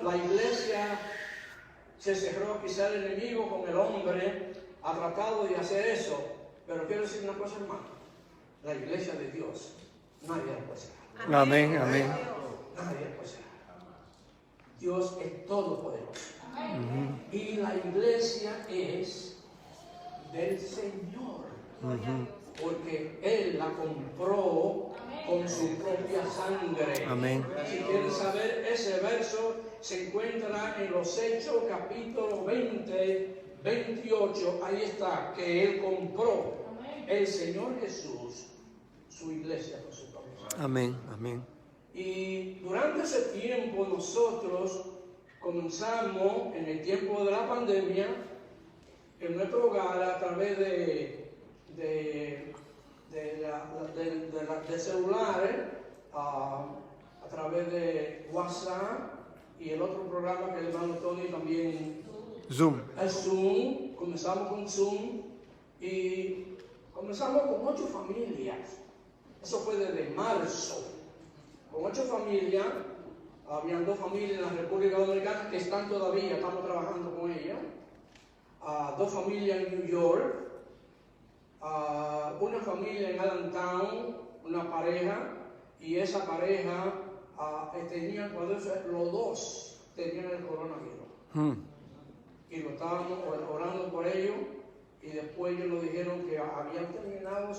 La iglesia se cerró, quizá el enemigo con el hombre ha tratado de hacer eso, pero quiero decir una cosa, hermano, la iglesia de Dios, nadie la puede cerrar. Amén, amén. Nadie la puede cerrar. Dios es todopoderoso. Y la iglesia es del Señor. Porque Él la compró con su propia sangre. Amén. Si quieren saber, ese verso se encuentra en los Hechos, capítulo 20, 28. Ahí está, que Él compró, el Señor Jesús, su iglesia con su propia sangre. Amén, amén. Y durante ese tiempo nosotros comenzamos, en el tiempo de la pandemia, en nuestro hogar a través de celulares, a través de WhatsApp y el otro programa que el hermano Tony también, Zoom. el Zoom. Comenzamos con Zoom y comenzamos con 8 familias. Eso fue desde marzo. Con 8 familias. Habían 2 familias en la República Dominicana que están todavía, estamos trabajando con ellas. 2 familias en New York. Una familia en Allentown, una pareja, y esa pareja tenían, los 2 tenían el coronavirus. Y lo estábamos orando por ellos, y después ellos nos dijeron que habían terminado,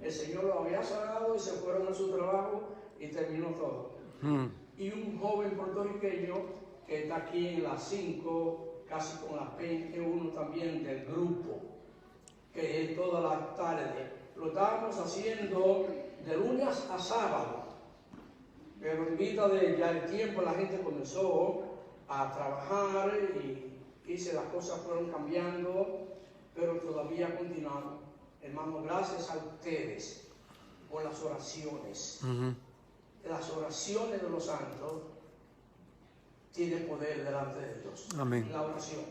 el Señor los había sanado y se fueron a su trabajo y terminó todo. Y un joven puertorriqueño que está aquí en las 5, casi con las 20, uno también del grupo, que es todas las tardes. Lo estábamos haciendo de lunes a sábado, pero en vista de ya el tiempo la gente comenzó a trabajar y las cosas fueron cambiando, pero todavía continuamos. Hermanos, gracias a ustedes por las oraciones. Las oraciones de los santos tienen poder delante de Dios. Amén. La oración.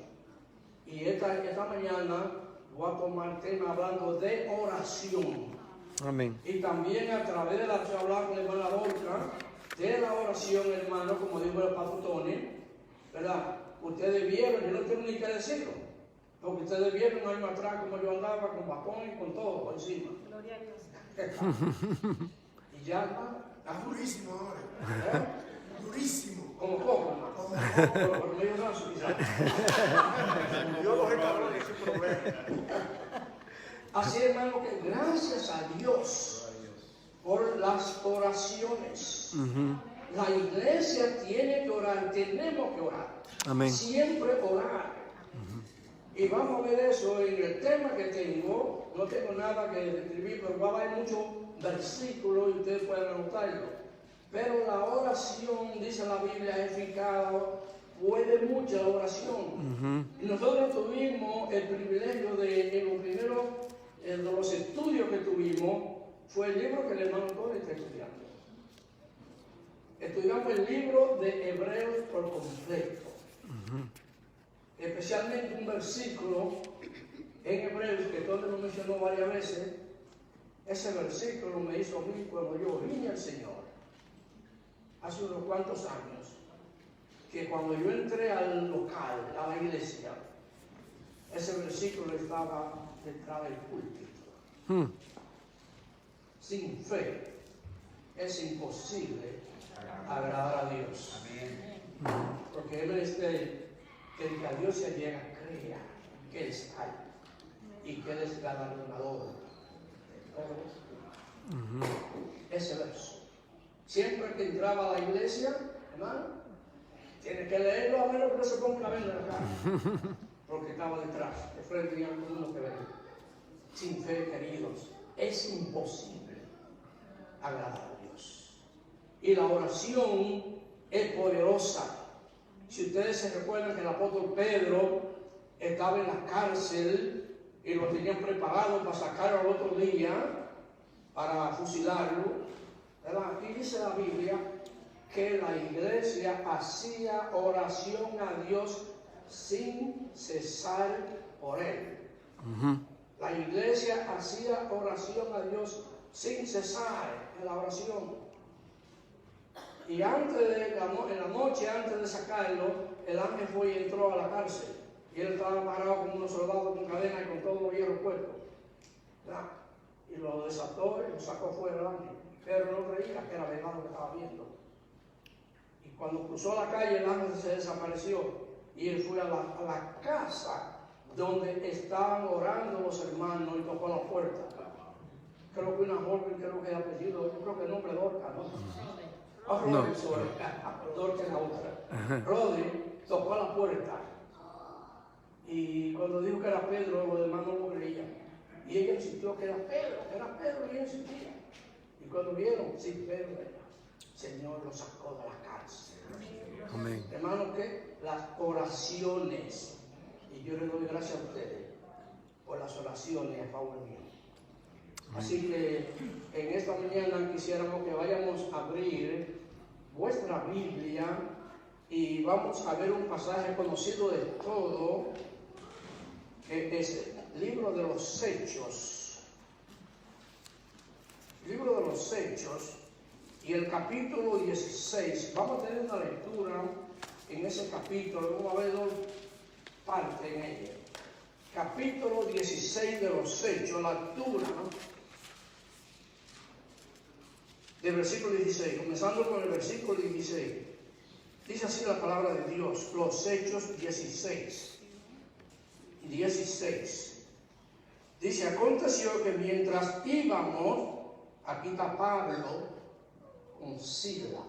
Y esta mañana voy a tomar el tema hablando de oración. Amén. Y también a través de la que hablaba con la hermana Borca, de la oración, hermano, como dijo el pastor Tony, ¿verdad? Ustedes vieron, yo no tengo ni que decirlo, porque ustedes vieron años atrás como yo andaba con bastón y con todo encima. Gloria a Dios. Y ya, hermano. Está durísimo ahora. Durísimo. Como poco, hermano. Por medio brazo, quizás. Dios los cabrones sin problema. Así, hermano, que gracias a Dios por las oraciones. La iglesia tiene que orar, tenemos que orar. Amén. Siempre orar. Y vamos a ver eso en el tema que tengo. No tengo nada que escribir, pero va a haber muchos versículos y ustedes pueden anotarlo. Pero la oración, dice la Biblia, es eficaz, puede mucho la oración. Y nosotros tuvimos el privilegio de, en los primeros de los estudios que tuvimos, fue el libro que el hermano Tony está estudiando. Estudiamos el libro de Hebreos por completo. Especialmente un versículo en Hebreos que Tony lo mencionó varias veces. Ese versículo me hizo a mí cuando yo vine al Señor, hace unos cuantos años, que cuando yo entré al local, a la iglesia, ese versículo estaba detrás del púlpito. Sin fe es imposible agradar a Dios. Porque es menester que a Dios se llega a creer que Él está y que Él es galardonador. Ese verso. Siempre que entraba a la iglesia, hermano, tiene que leerlo a menos que no se ponga una venda en la cara. Porque estaba detrás, de frente y a todo mundo que ve. Sin fe, queridos, es imposible agradar a Dios. Y la oración es poderosa. Si ustedes se recuerdan que el apóstol Pedro estaba en la cárcel y lo tenían preparado para sacarlo al otro día, para fusilarlo, ¿verdad? Aquí dice la Biblia que la iglesia hacía oración a Dios sin cesar por él. La iglesia hacía oración a Dios sin cesar en la oración. Y antes de en la noche, antes de sacarlo, el ángel fue y entró a la cárcel. Y él estaba parado como unos soldados con cadena y con todo los hierros puestos. Y lo desató y lo sacó fuera el ángel. Pero no reía, que era verdad lo que estaba viendo. Y cuando cruzó la calle, el ángel se desapareció. Y él fue a la casa donde estaban orando los hermanos y tocó la puerta. Creo que una joven, creo que el apellido, yo creo que el nombre es Dorca, ¿no? No. Dorca es la otra. Rodri tocó a la puerta. Y cuando dijo que era Pedro, los demás no lo creían. Y ella insistió que era Pedro, y ella insistía. Y cuando vieron, sí, Pedro era. El Señor lo sacó de la cárcel. Amén. Hermano, que las oraciones, y yo le doy gracias a ustedes por las oraciones a favor mío. Así que en esta mañana quisiéramos que vayamos a abrir vuestra Biblia y vamos a ver un pasaje conocido de todo, que es el libro de los Hechos. Libro de los Hechos y el capítulo 16. Vamos a tener una lectura en ese capítulo, vamos a ver dos partes en ella. Capítulo 16 de los Hechos, la lectura del versículo 16, comenzando con el versículo 16. Dice así la palabra de Dios, los Hechos 16. Dice, aconteció que mientras íbamos, aquí está Pablo con Sila,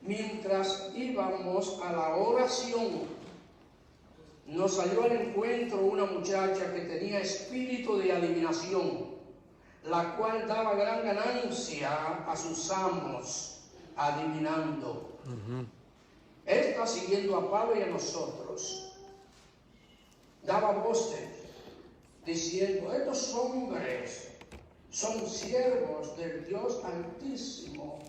mientras íbamos a la oración, nos salió al encuentro una muchacha que tenía espíritu de adivinación, la cual daba gran ganancia a sus amos, adivinando. Esta, siguiendo a Pablo y a nosotros, daba voces, diciendo, estos hombres son siervos del Dios Altísimo,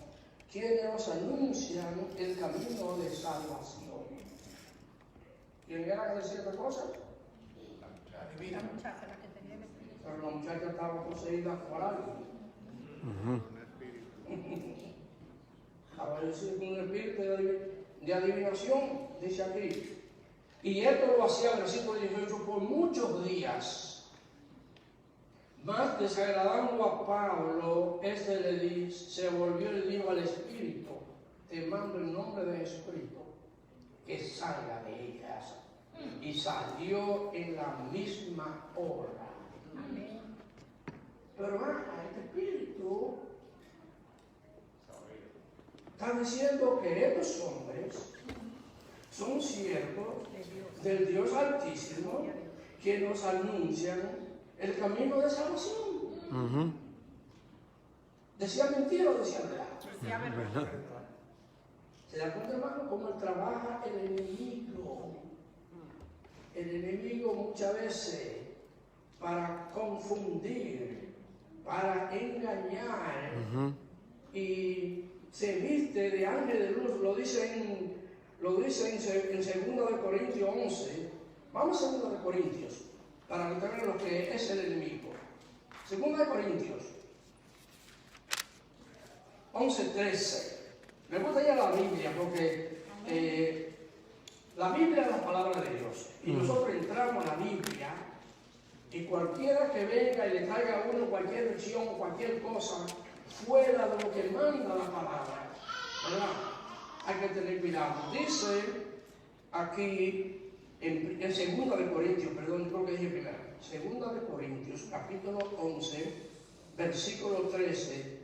quienes os anuncian el camino de salvación. ¿Quién era que decía esta cosa? La muchacha, la que tenía el espíritu. Pero la muchacha estaba poseída por algo. Estaba con un espíritu de adivinación, dice aquí. Y esto lo hacía, versículo 18, por muchos días. Más desagradando a Pablo, se volvió y le dijo al espíritu, te mando en nombre de Jesucristo, que salga de ellas. Y salió en la misma hora. Amén. Pero este espíritu está diciendo que estos hombres son siervos del Dios Altísimo que nos anuncian el camino de salvación. ¿Decía mentira o decía verdad? Decía verdad. ¿Se da cuenta, hermano, cómo trabaja el enemigo? El enemigo muchas veces para confundir, para engañar, y se viste de ángel de luz, lo dice en 2 Corintios 11. Vamos a 2 Corintios, para que vean lo que es el enemigo. 2 Corintios 11:13. Me gusta ya la Biblia, porque la Biblia es la palabra de Dios. Y nosotros entramos a la Biblia, y cualquiera que venga y le traiga a uno cualquier lección o cualquier cosa fuera de lo que manda la palabra, ¿verdad? Hay que tener cuidado. Dice aquí en 2 Corintios, perdón, creo que dije primero, 2 Corintios, capítulo 11, versículo 13,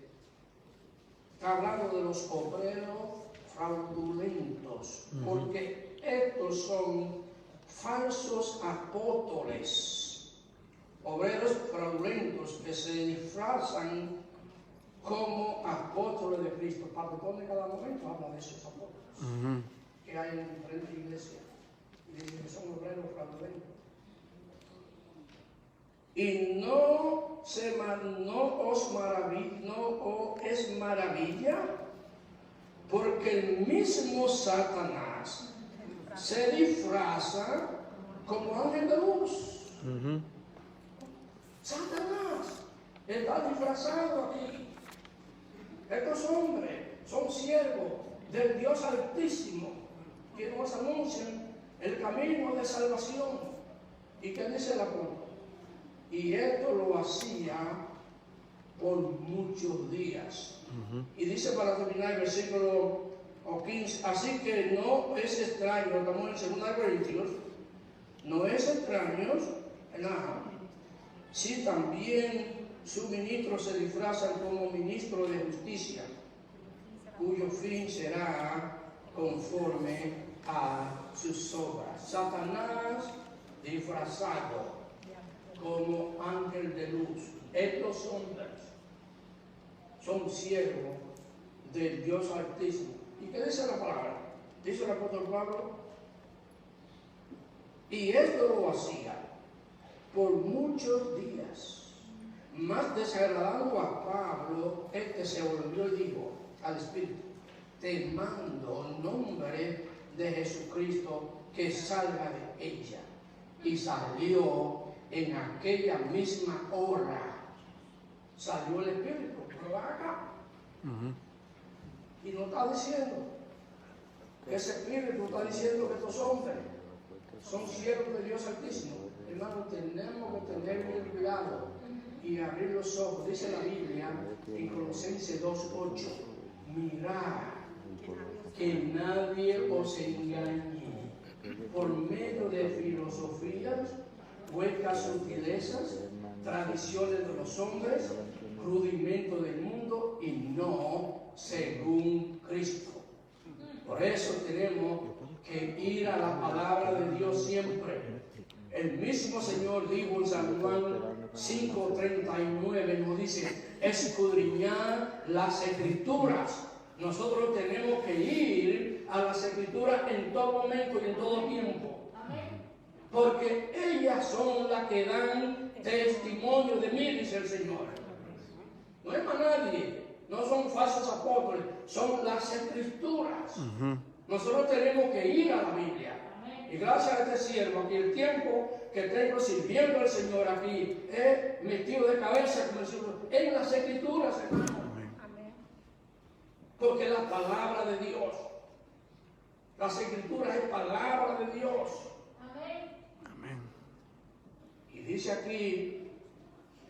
está hablando de los obreros fraudulentos, porque estos son falsos apóstoles, obreros fraudulentos que se disfrazan como apóstoles de Cristo. Pablo en cada momento habla de esos apóstoles que hay en diferentes iglesias y dicen que son obreros fraudulentos. Y no os es maravilla, porque el mismo Satanás se disfraza como ángel de luz. Satanás está disfrazado aquí. Estos hombres son siervos del Dios Altísimo, que nos anuncian el camino de salvación. ¿Y qué dice el apóstol? Y esto lo hacía por muchos días. Y dice para terminar el versículo 15, así que no es extraño, estamos en 2 Corintios, no es extraño nada, si también sus ministros se disfrazan como ministros de justicia, cuyo fin será conforme a sus obras. Satanás disfrazado como ángel de luz. Estos hombres son siervos del Dios Altísimo. ¿Y qué dice la palabra? Dice el apóstol Pablo, y esto lo hacía por muchos días. Más desagradando a Pablo, se volvió y dijo al Espíritu, te mando en nombre de Jesucristo que salga de ella. Y salió en aquella misma hora. Salió el Espíritu, pero va acá. Y no está diciendo, ese Espíritu está diciendo que estos hombres son siervos de Dios Altísimo. Hermano, tenemos que tener muy cuidado y abrir los ojos. Dice la Biblia en Colosenses 2:8, mirad que nadie os engañe por medio de filosofías, huecas sutilezas, tradiciones de los hombres, rudimento del mundo y no según Cristo. Por eso tenemos que ir a la palabra de Dios siempre. El mismo Señor dijo en San Juan 5:39, nos dice, escudriñar las Escrituras. Nosotros tenemos que ir a las Escrituras en todo momento y en todo tiempo. Porque ellas son las que dan testimonio de mí, dice el Señor. No es para nadie, no son falsos apóstoles, son las Escrituras. Nosotros tenemos que ir a la Biblia. Y gracias a este siervo, aquí el tiempo que tengo sirviendo al Señor aquí, he metido de cabeza, como decimos, en las Escrituras, hermano. Porque es la palabra de Dios. Las Escrituras es palabra de Dios. Y dice aquí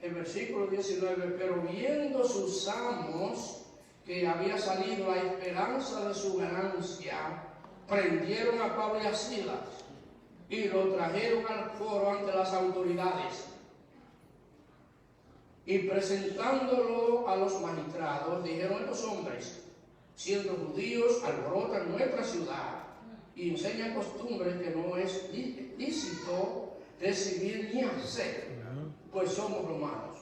el versículo 19, pero viendo sus amos que había salido la esperanza de su ganancia, prendieron a Pablo y a Silas y lo trajeron al foro ante las autoridades. Y presentándolo a los magistrados, dijeron estos hombres, siendo judíos, alborotan nuestra ciudad y enseñan costumbres que no es lícito recibir ni hacer, pues somos romanos.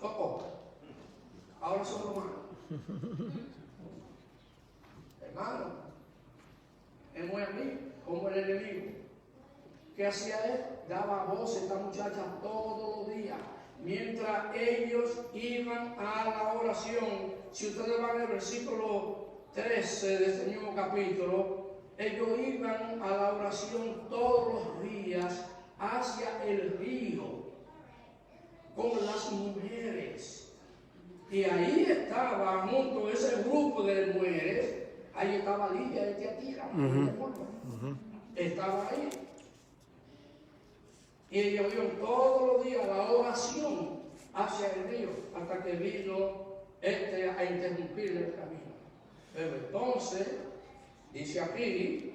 Ahora somos romanos. Hermano, es muy amigo, como el enemigo. ¿Qué hacía él? Daba voz a esta muchacha todos los días. Mientras ellos iban a la oración, si ustedes van al versículo 13 de este mismo capítulo, ellos iban a la oración todos los días hacia el río con las mujeres. Y ahí estaba, junto a ese grupo de mujeres, ahí estaba Lidia de Tiatira, estaba ahí. Y ellos iban todos los días a la oración hacia el río, hasta que vino a interrumpir el camino. Pero entonces, dice aquí,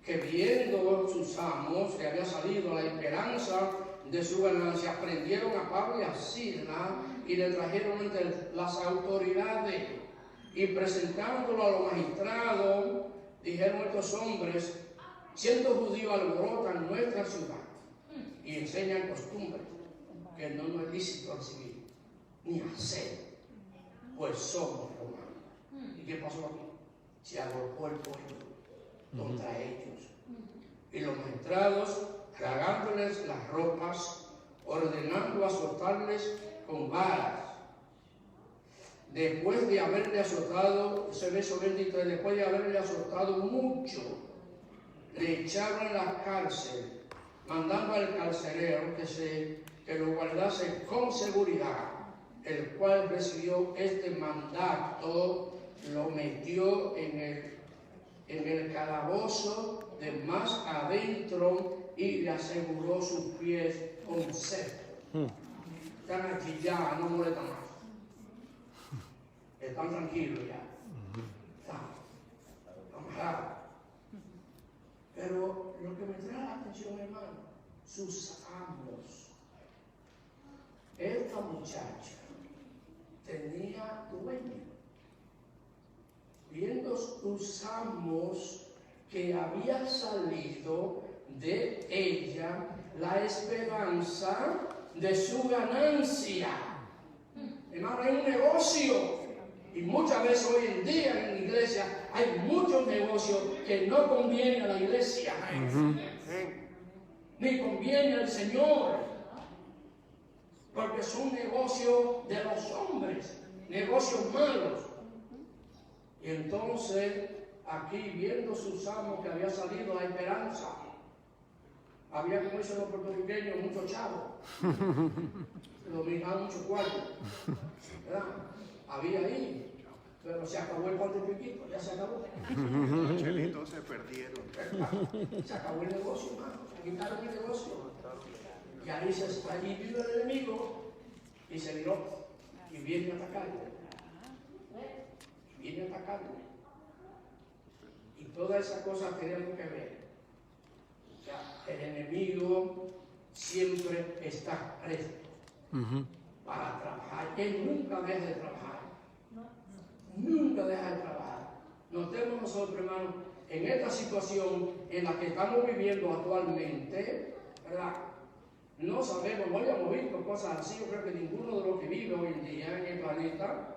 que viendo sus amos que había salido la esperanza de su ganancia, prendieron a Pablo y a Silas y le trajeron ante las autoridades. Y presentándolo a los magistrados, dijeron estos hombres, siendo judíos, alborotan nuestra ciudad y enseñan costumbres que no es lícito recibir ni hacer, pues somos romanos. ¿Y qué pasó aquí? Se agolpó el pueblo contra ellos. Y los magistrados, tragándoles las ropas, ordenando azotarles con varas. Después de haberle azotado, ese verso 23, después de haberle azotado mucho, le echaron en la cárcel, mandando al carcelero que lo guardase con seguridad, el cual recibió este mandato lo metió en el calabozo de más adentro y le aseguró sus pies con cetro. Están aquí ya, no molestan más. Están tranquilos ya. Están. Pero lo que me trae la atención, hermano, sus amos. Esta muchacha tenía dueño. Viendo sus amos que había salido de ella la esperanza de su ganancia. Hermano, hay un negocio. Y muchas veces hoy en día en la iglesia hay muchos negocios que no convienen a la iglesia. Ni conviene al Señor. Porque son negocios de los hombres. Negocios malos. Y entonces, aquí viendo sus amos que había salido la esperanza, había, como dicen los puertorriqueños, muchos chavos. Los dominicanos mucho cuarto. ¿Verdad? Había ahí. Pero se acabó el cuarto piquito, ya se acabó. Los chelitos se perdieron. Se acabó el negocio, hermano. Se quitaron el negocio. Y allí vino el enemigo y se miró y viene a atacarle. Viene a atacarle. Y todas esas cosas tenemos que ver. O sea, el enemigo siempre está presto para trabajar. Él nunca deja de trabajar. Nunca deja de trabajar. Notemos nosotros, hermano, en esta situación en la que estamos viviendo actualmente, ¿verdad? No sabemos, no habíamos visto cosas así. Yo creo que ninguno de los que vive hoy en día en el planeta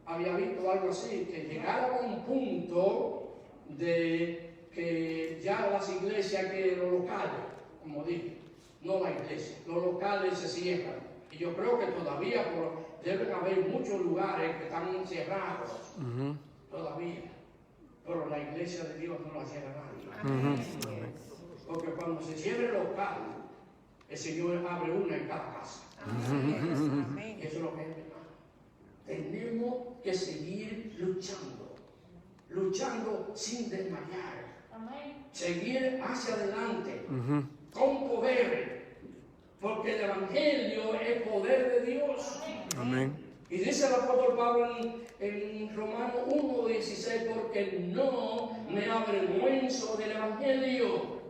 había visto algo así, que llegara a un punto de que ya las iglesias, que los locales, como dije, no la iglesia, los locales se cierran. Y yo creo que todavía deben haber muchos lugares que están cerrados, todavía. Pero la iglesia de Dios no la cierra nadie. Porque cuando se cierre el local, el Señor abre una en cada casa. Eso es lo que es, hermano. Tenemos que seguir luchando sin desmayar. Seguir hacia adelante, con poder. Porque el Evangelio es poder de Dios. Amén. Y dice el apóstol Pablo en Romanos 1:16, porque no me avergüenzo del Evangelio,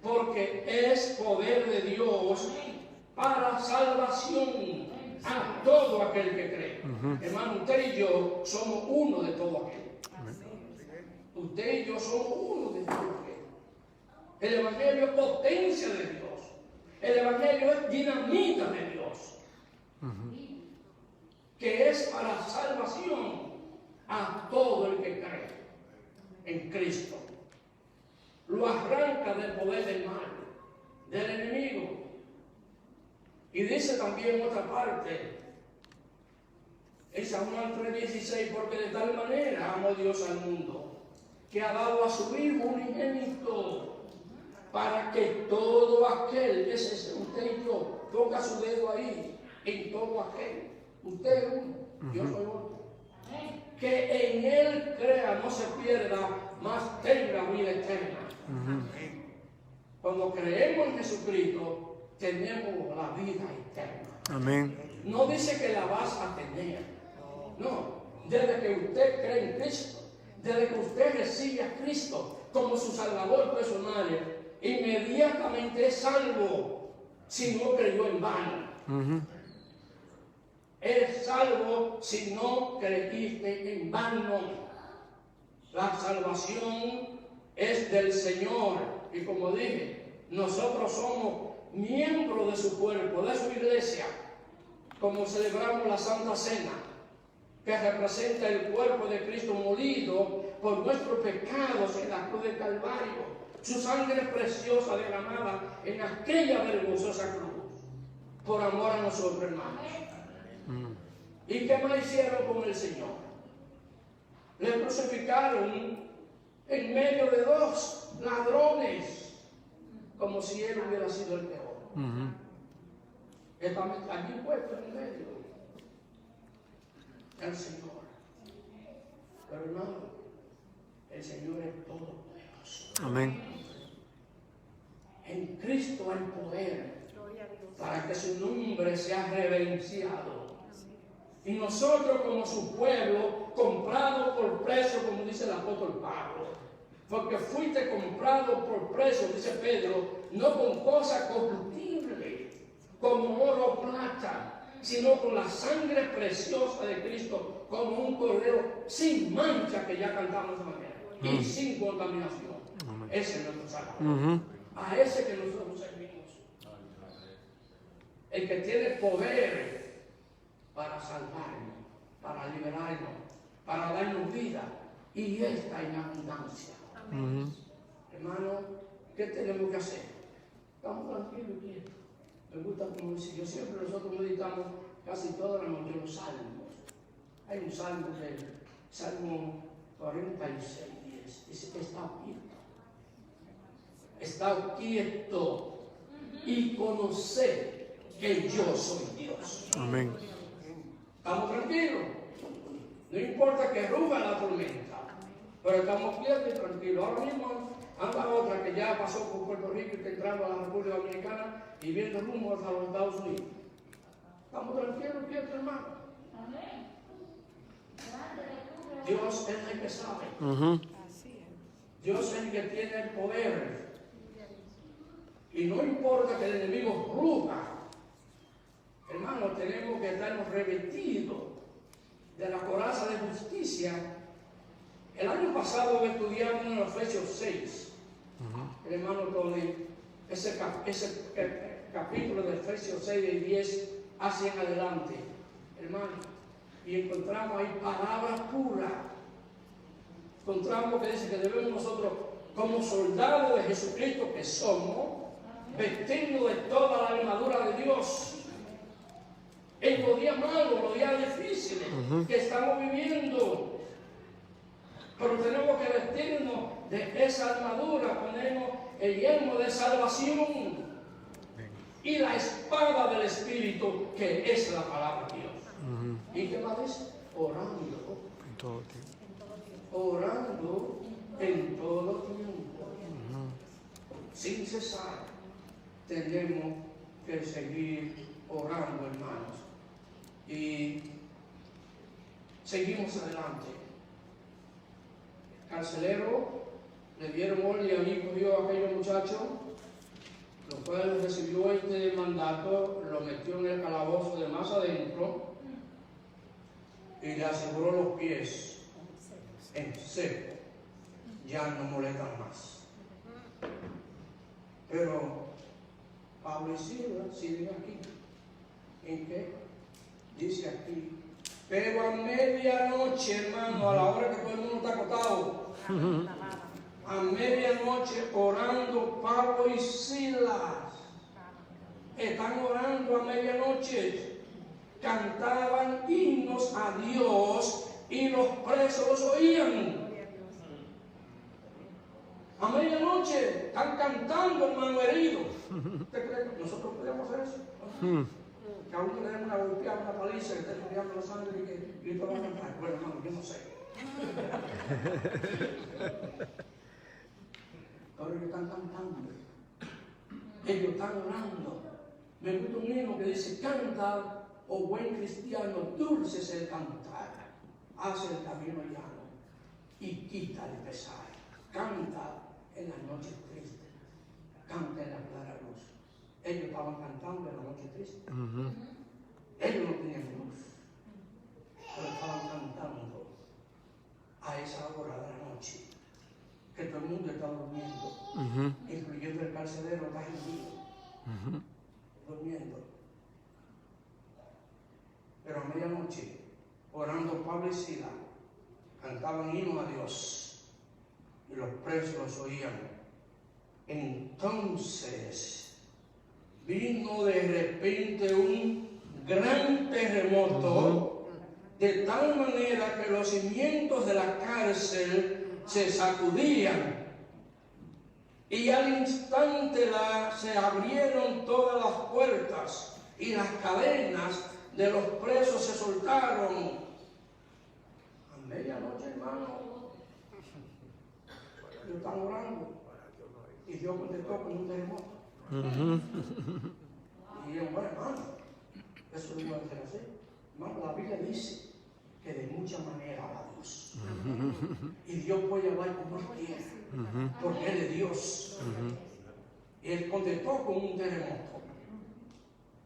porque es poder de Dios para salvación a todo aquel que cree. Hermano, usted y yo somos uno de todo aquel. Usted y yo somos uno de todo aquel. El Evangelio es potencia de Dios. El Evangelio es dinamita de Dios, que es para salvación a todo el que cree en Cristo. Lo arranca del poder del mal, del enemigo. Y dice también otra parte, en San Juan 3:16, porque de tal manera amó Dios al mundo, que ha dado a su Hijo unigénito, para que todo aquel, ese es usted y yo, ponga su dedo ahí, en todo aquel, usted es uno, yo soy otro, que en Él crea, no se pierda, mas tenga vida eterna. Cuando creemos en Jesucristo, tenemos la vida eterna. Amén. No dice que la vas a tener, no, desde que usted cree en Cristo, desde que usted recibe a Cristo como su Salvador personal, inmediatamente es salvo si no creyó en vano. Es salvo si no creíste en vano. La salvación es del Señor. Y como dije, nosotros somos miembros de su cuerpo, de su iglesia, como celebramos la Santa Cena, que representa el cuerpo de Cristo molido por nuestros pecados en la cruz del Calvario. Su sangre preciosa derramada en aquella vergonzosa cruz, por amor a nosotros, hermanos. ¿Y qué más hicieron con el Señor? Le crucificaron en medio de dos ladrones, como si él hubiera sido el peor. Está allí puesto en medio el Señor. Pero hermano, el Señor es todopoderoso. Amén. En Cristo hay poder Gloria a Dios. para que su nombre sea reverenciado. Y nosotros como su pueblo, comprado por precio, como dice el apóstol Pablo, porque fuiste comprado por precio, dice Pedro, no con cosas corruptibles, como oro o plata, sino con la sangre preciosa de Cristo, como un cordero sin mancha, que ya cantamos de manera, y sin contaminación. Ese es nuestro Salvador. A ese que nosotros servimos. El que tiene poder para salvarnos, para liberarnos, para darnos vida, y esta en abundancia. Hermano, ¿qué tenemos que hacer? Estamos tranquilos y quietos. Me gusta como dice, yo siempre nosotros meditamos casi toda la noche los salmos. Hay un salmo del Salmo 46, 10, dice, está quieto y conoced que yo soy Dios. Amén. Estamos tranquilos. No importa que ruja la tormenta, pero estamos quietos y tranquilos. Ahora mismo anda otra que ya pasó por Puerto Rico y está entrando a la República Dominicana y viendo rumbo hacia los Estados Unidos. Estamos tranquilos, quietos, hermano. Dios es el que sabe. Dios es el que tiene el poder. Y no importa que el enemigo ruja. Hermano, tenemos que estarnos revestidos de la coraza de justicia. El año pasado estudiamos en Efesios 6. El hermano Tony, ese capítulo de Efesios 6 y 10 hacia en adelante, hermano, y encontramos ahí palabras puras. Encontramos que dice que debemos nosotros, como soldados de Jesucristo que somos, vestirnos de toda la armadura de Dios. En los días malos, los días difíciles que estamos viviendo. Pero tenemos que vestirnos de esa armadura, ponernos el yelmo de salvación y la espada del Espíritu, que es la palabra de Dios. ¿Y qué más dice? Orando. En todo tiempo. Orando en todo tiempo. Sin cesar. Tenemos que seguir orando, hermanos. Y seguimos adelante. El carcelero le dieron orden y allí cogió a aquellos muchachos, los cuales recibió este mandato, lo metió en el calabozo de más adentro y le aseguró los pies en seco. Ya no molestan más. Pero Pablo y Silas siguen aquí. ¿En qué? Dice aquí, pero a medianoche, hermano, a la hora que todo el mundo está acostado, a medianoche orando Pablo y Silas, están orando a medianoche, cantaban himnos a Dios y los presos los oían. A medianoche están cantando, hermano, herido. ¿Usted cree que nosotros podemos hacer eso? Que a uno le den una golpeada, una paliza, que esté cambiando la sangre y que grito va a cantar. Bueno, hermano, yo no sé. Pero ellos están cantando. Ellos están orando. Me gusta un himno que dice, canta, oh buen cristiano, dulce es el cantar. Hace el camino llano y quita el pesar. Canta en las noches tristes. Canta en la clara luz. Ellos estaban cantando en la noche triste. Ellos no tenían luz, pero estaban cantando a esa hora de la noche, que todo el mundo está durmiendo, incluyendo el carcelero, está hendido, durmiendo. Pero a medianoche, orando Pablo y Silas, cantaban himnos a Dios y los presos los oían. Entonces vino de repente un gran terremoto, de tal manera que los cimientos de la cárcel se sacudían y al instante se abrieron todas las puertas y las cadenas de los presos se soltaron. A medianoche, hermano, yo estaba orando y Dios contestó con un terremoto. Y yo, bueno, hermano, eso no puede ser así. Hermano, la Biblia dice que de mucha manera habla Dios. Y Dios puede hablar como Él quiera, porque Él es Dios. Y Él contestó con un terremoto.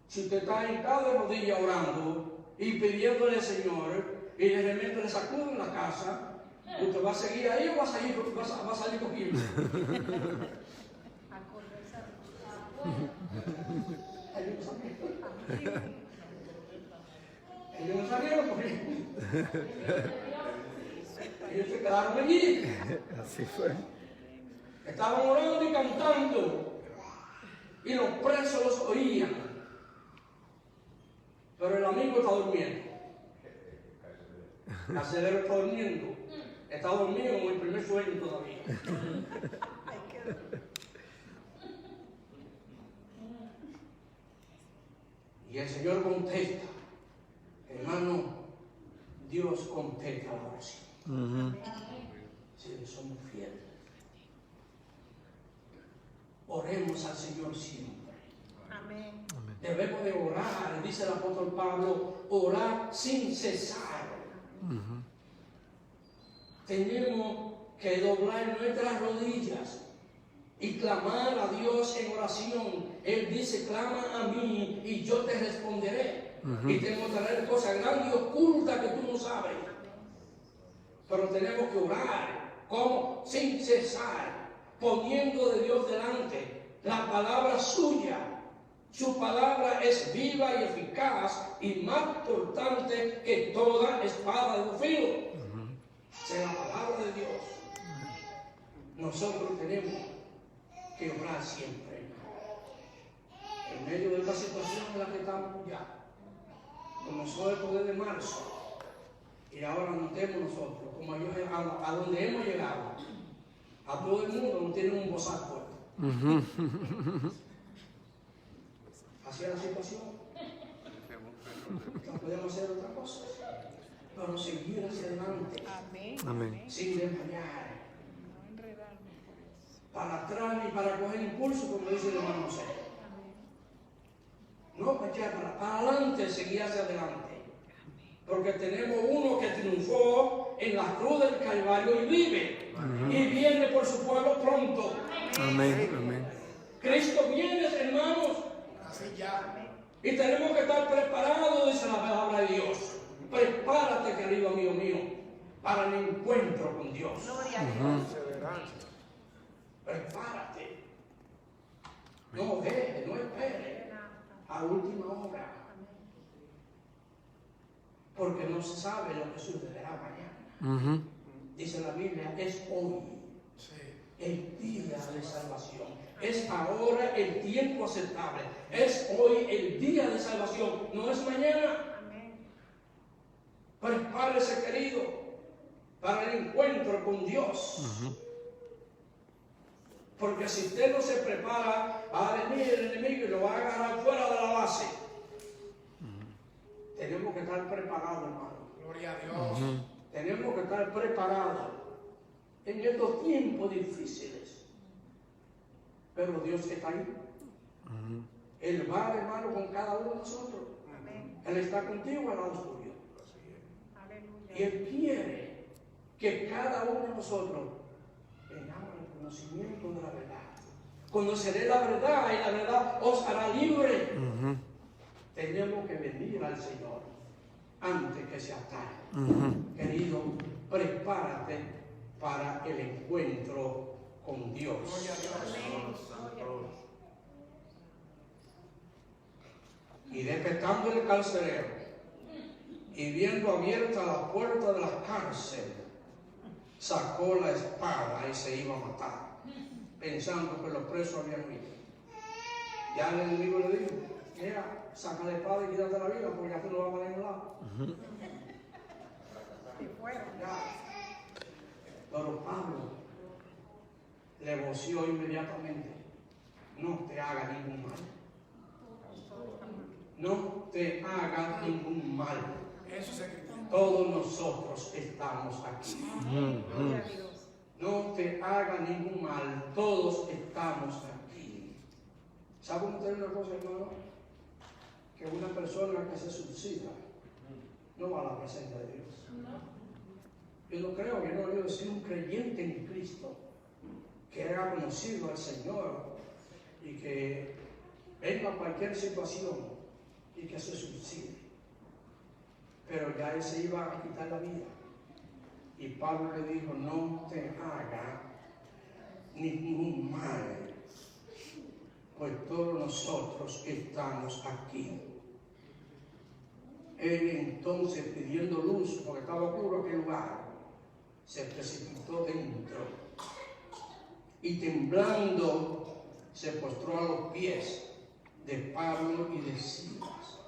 Si usted está hincado de rodillas orando y pidiéndole al Señor, y de repente le sacuden la casa, ¿usted va a seguir ahí o va a salir cogiendo? Ellos no salieron corriendo. Ellos se quedaron allí. Así fue. Estaban orando y cantando. Y los presos los oían. Pero el amigo está durmiendo. El carcelero está durmiendo. Está dormido en el primer sueño todavía. Y el Señor contesta. Hermano, Dios contesta la oración. Si somos fieles. Oremos al Señor siempre. Amén. Debemos de orar, dice el apóstol Pablo, orar sin cesar. Tenemos que doblar nuestras rodillas y clamar a Dios en oración. Él dice, clama a mí y yo te responderé. Y te mostraré cosas grandes y ocultas que tú no sabes. Pero tenemos que orar, ¿cómo? Sin cesar, poniendo de Dios delante la palabra suya. Su palabra es viva y eficaz y más cortante que toda espada de dos filos. Es la palabra de Dios. Nosotros tenemos que orar siempre. En medio de esta situación en la que estamos ya, comenzó el poder de marzo, y ahora notemos nosotros, como a donde hemos llegado, a todo el mundo nos tiene un bozal puesto. Así es la situación. No podemos hacer otra cosa, pero seguir hacia adelante. Amén. Sin desmayar. Para atrás ni para coger impulso, como dice el hermano José. No para echar para adelante, seguir hacia adelante. Porque tenemos uno que triunfó en la cruz del Calvario y vive. Y viene por su pueblo pronto. Amén. Amén. Cristo viene, hermanos. Así ya. Y tenemos que estar preparados, dice la palabra de Dios. Prepárate, querido amigo mío, para el encuentro con Dios. Perseverancia. Prepárate. No deje, no espere a última hora. Porque no se sabe lo que sucederá mañana. Dice la Biblia, es hoy el día de salvación. Es ahora el tiempo aceptable. Es hoy el día de salvación. No es mañana. Prepárese, querido, para el encuentro con Dios. Porque si usted no se prepara, va a venir el enemigo y lo va a agarrar fuera de la base. Tenemos que estar preparados, hermano. Gloria a Dios. Tenemos que estar preparados en estos tiempos difíciles. Pero Dios está ahí. Él va, hermano, con cada uno de nosotros. Él está contigo al lado suyo. Y Él quiere que cada uno de nosotros tengamos el conocimiento de la verdad. Conoceré la verdad y la verdad os hará libre. Tenemos que venir al Señor antes que sea tarde. Querido, prepárate para el encuentro con Dios. Gloria a Dios. Y despertando el carcelero y viendo abierta la puerta de la cárcel, sacó la espada y se iba a matar, pensando que los presos habían huido. Ya el enemigo le dijo, mira, saca la espada y quítate la vida, porque ya tú no vas a ningún lado. Ya. Pero Pablo le voció inmediatamente, no te haga ningún mal. No te haga ningún mal. Eso es cristiano. todos nosotros estamos aquí. Gloria a Dios. No te haga ningún mal, todos estamos aquí. ¿Saben ustedes una cosa, hermano? Que una persona que se suicida no va a la presencia de Dios. Yo no creo que no debe ser un creyente en Cristo que haya conocido al Señor y que venga cualquier situación y que se suicide. Pero ya él se iba a quitar la vida. Y Pablo le dijo, no te haga ningún mal, pues todos nosotros estamos aquí. Él entonces, pidiendo luz, porque estaba oscuro aquel lugar, se precipitó dentro y temblando se postró a los pies de Pablo y de Silas.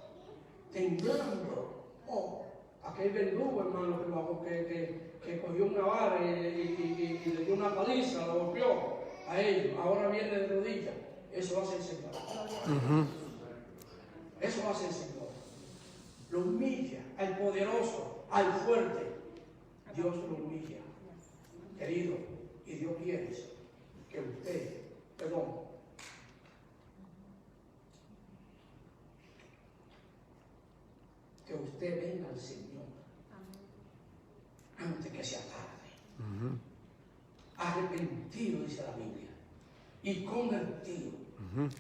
Temblando. Oh, aquel verdugo, hermano, que cogió una vara y le dio una paliza, lo golpeó a ellos. Ahora viene de rodillas. Eso hace el Señor. Eso hace el Señor. Lo humilla al poderoso, al fuerte. Dios lo humilla. Querido, y Dios quiere que usted, que usted venga al Señor antes que sea tarde. Arrepentido, dice la Biblia, y convertido,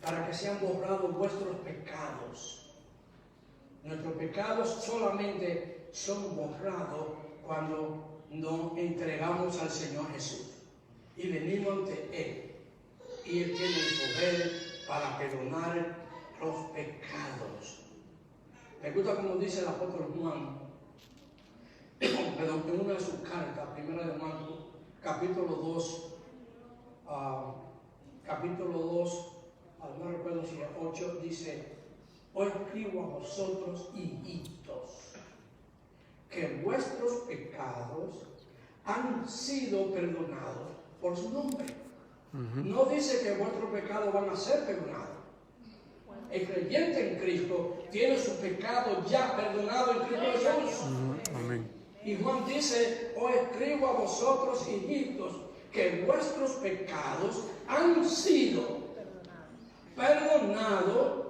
para que sean borrados vuestros pecados. Nuestros pecados solamente son borrados cuando nos entregamos al Señor Jesús y venimos ante Él. Y Él tiene el poder para perdonar los pecados. Me gusta como dice el apóstol Juan, en una de sus cartas, primera de Juan, capítulo 2, no recuerdo si es 8, dice, os escribo a vosotros, hijitos, que vuestros pecados han sido perdonados por su nombre. No dice que vuestros pecados van a ser perdonados. El creyente en Cristo tiene sus pecados ya perdonados en Cristo Jesús. Amén. Y Juan dice, os escribo a vosotros, hijitos, que vuestros pecados han sido perdonados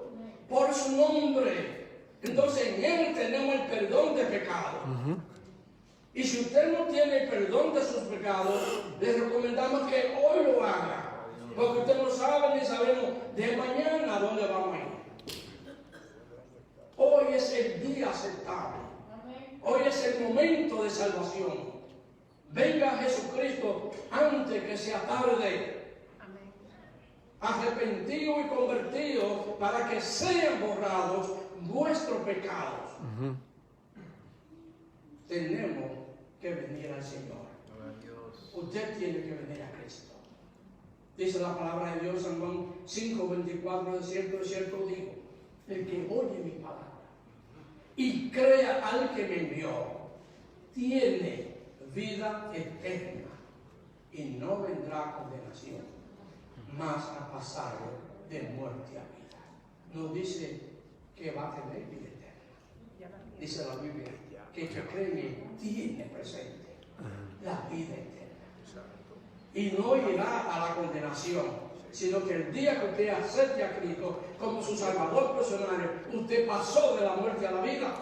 por su nombre. Entonces en Él tenemos el perdón de pecados. Y si usted no tiene el perdón de sus pecados, le recomendamos que hoy lo haga. Porque usted no sabe ni sabemos de mañana a dónde vamos a ir. Hoy es el día aceptable. Hoy es el momento de salvación. Venga Jesucristo antes que sea tarde. Arrepentido y convertido para que sean borrados vuestros pecados. Tenemos que venir al Señor. Usted tiene que venir a Cristo. Dice la palabra de Dios, San Juan 5:24, de cierto digo, el que oye mi palabra y crea al que me envió, tiene vida eterna y no vendrá condenación, mas a pasar de muerte a vida. No dice que va a tener vida eterna. Dice la Biblia que el que cree en él tiene presente la vida eterna. Y no irá a la condenación, sino que el día que usted acepte a Cristo como su Salvador personal, usted pasó de la muerte a la vida.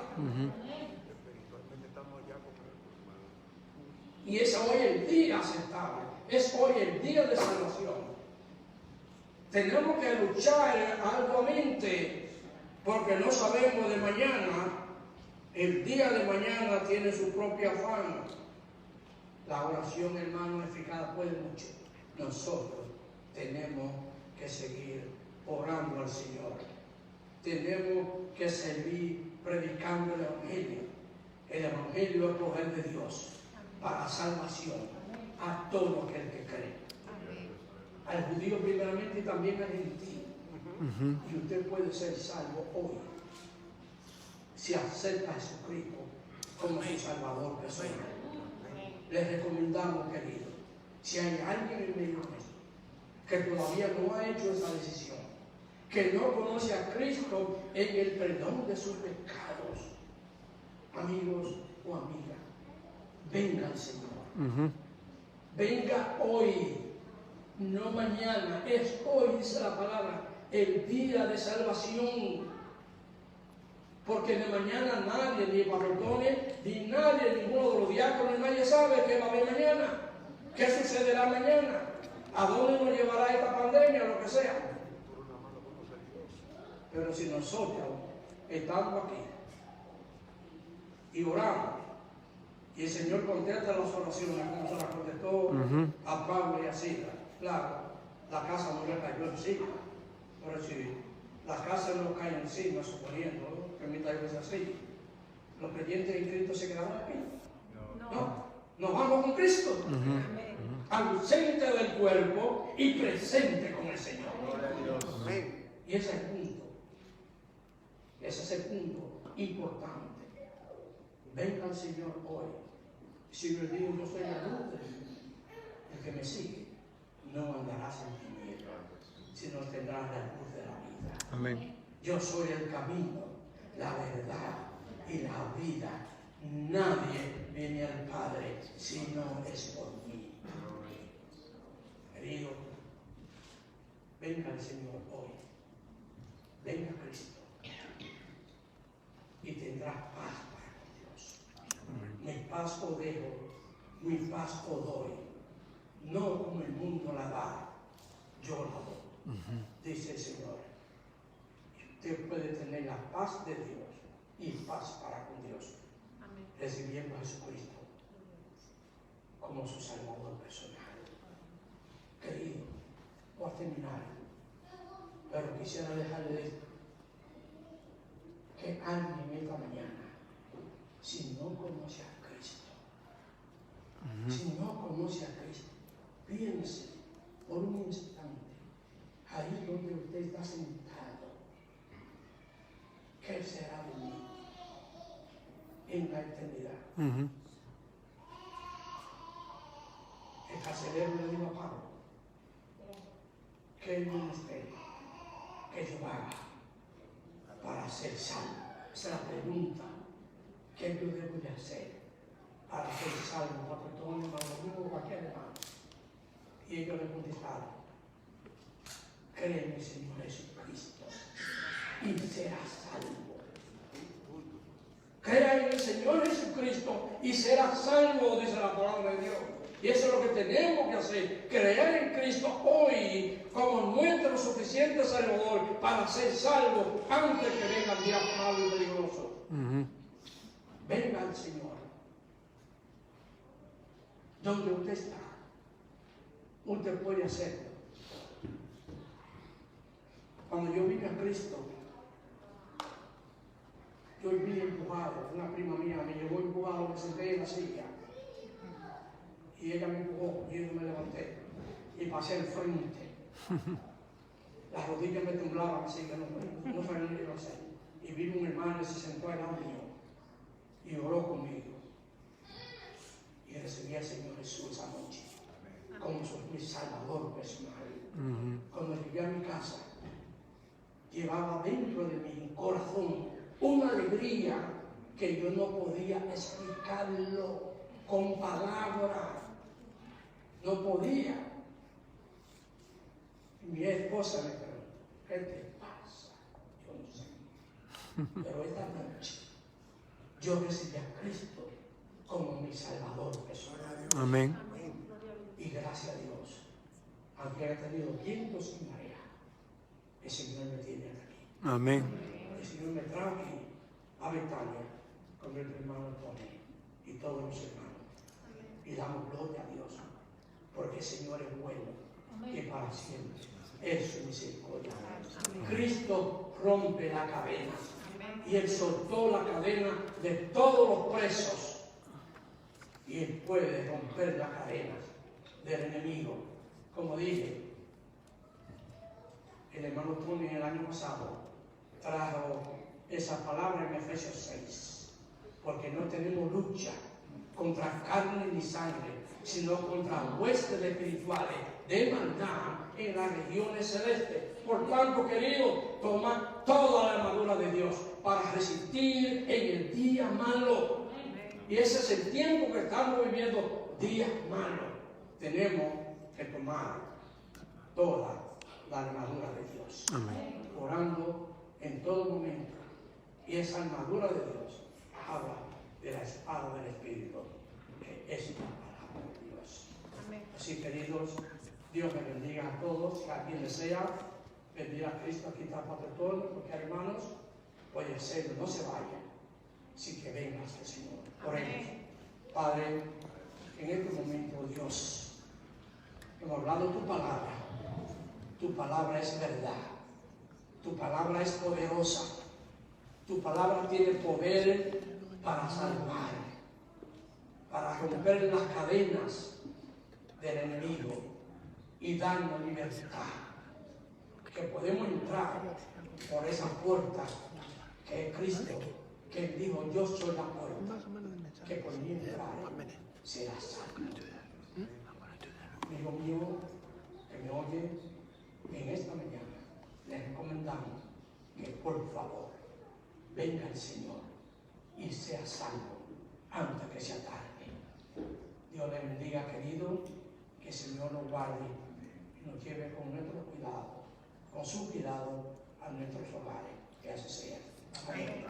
Y es hoy el día aceptable, es hoy el día de salvación. Tenemos que luchar arduamente porque no sabemos de mañana. El día de mañana tiene su propio afán. La oración, hermano, eficaz puede mucho. Nosotros tenemos que seguir orando al Señor. Tenemos que seguir predicando el Evangelio. El Evangelio es el poder de Dios para salvación a todo aquel que cree. Al judío primeramente y también al gentil. Y usted puede ser salvo hoy si acepta a Jesucristo como su Salvador personal. Les recomendamos, queridos, si hay alguien en medio nuestro que todavía no ha hecho esa decisión, que no conoce a Cristo en el perdón de sus pecados, amigos, o amiga, venga al Señor. Venga hoy, no mañana, es hoy, dice la palabra, el día de salvación. Porque de mañana nadie, ni patrones, ni nadie, ninguno de los diáconos, nadie sabe qué va a haber mañana, qué sucederá mañana, a dónde nos llevará esta pandemia, lo que sea. Pero si nosotros estamos aquí y oramos, y el Señor contesta las oraciones, como se las contestó a Pablo y a Silas. Claro, la casa no le cayó encima, pero si las casas no caen encima, suponiendo, permítanme que sea así, los creyentes en Cristo se quedaron aquí. No, nos vamos con Cristo, ausente del cuerpo y presente con el Señor. Y ese es el punto. Ese es el punto importante. Venga al Señor hoy. Si yo digo, yo soy la luz del mundo, el que me sigue no andará en tinieblas, sino tendrá la luz de la vida. Amén. Yo soy el camino, la verdad y la vida. Nadie viene al Padre si no es por mí. Querido, venga al Señor hoy. Venga a Cristo. Y tendrás paz para con Dios. Mi paz os dejo, mi paz os doy. No como el mundo la da, yo la doy. Dice el Señor. Usted puede tener la paz de Dios y paz para con Dios. Recibiendo a Jesucristo como su Salvador personal. Querido, voy a terminar, pero quisiera dejarle esto. Que alguien esta mañana, si no conoce a Cristo, si no conoce a Cristo, piense por un instante, ahí donde usted está sentado, ¿qué será de mí en la eternidad? El carcelero le dijo a Pablo, ¿qué ministerio que yo haga para ser salvo? Esa es la pregunta. ¿Qué yo debo de hacer para ser salvo? Patrón, Mauro, cualquier hermano. Y ellos le contestaron, cree en el Señor Jesucristo y serás salvo. Crea en el Señor Jesucristo y serás salvo, dice la palabra de Dios. Y eso es lo que tenemos que hacer, creer en Cristo hoy como nuestro suficiente Salvador para ser salvos antes que venga el día malo y peligroso. Venga al Señor. Donde usted está, usted puede hacerlo. Cuando yo vine a Cristo, yo vine empujado. Una prima mía me llevó empujado, me senté en la silla. Y ella me empujó y yo me levanté y pasé al frente. Las rodillas me temblaban así que no sabía ni qué hacer. Y vino un hermano y se sentó al lado mío y oró conmigo. Y recibí al Señor Jesús esa noche como mi Salvador personal. Cuando llegué a mi casa, llevaba dentro de mi corazón una alegría que yo no podía explicarlo con palabras. No podía. Mi esposa me preguntó, ¿qué te pasa? Yo no sé. Pero esta noche yo recibí a Cristo como mi Salvador personal. Amén. Y gracias a Dios, aunque haya tenido vientos y marea, el Señor me tiene aquí. Amén. El Señor me trajo aquí a Betania con el hermano Tony y todos los hermanos. Y damos gloria a Dios, porque el Señor es bueno y para siempre es su misericordia. Cristo rompe la cadena y Él soltó la cadena de todos los presos y Él puede romper las cadenas del enemigo. Como dije, el hermano Tony el año pasado trajo esa palabra en Efesios 6, porque no tenemos lucha contra carne ni sangre, sino contra huestes espirituales de maldad en las regiones celestes. Por tanto, querido, toma toda la armadura de Dios para resistir en el día malo. Y ese es el tiempo que estamos viviendo, días malos. Tenemos que tomar toda la armadura de Dios. Amén. Orando en todo momento. Y esa armadura de Dios habla de la espada del Espíritu, que es la palabra de Dios. Amén. Así, queridos, Dios me bendiga a todos, que a quien desea pedir a Cristo, aquí está Padre Tono, porque hermanos, oye, en serio, no se vayan, sin que venga el Señor. Oremos. Padre, en este momento, Dios, hemos hablado tu palabra es verdad, tu palabra es poderosa, tu palabra tiene poder para salvar, para romper las cadenas del enemigo y darnos libertad, que podemos entrar por esa puerta que es Cristo, que Él dijo, yo soy la puerta, que por mí entrar será salvo. Amigo mío, que me oye, en esta mañana les recomendamos que por favor venga el Señor y sea salvo antes que sea tarde. Dios les bendiga, querido, que el Señor nos guarde y nos lleve con nuestro cuidado, con su cuidado a nuestros hogares. Que así sea. Amén.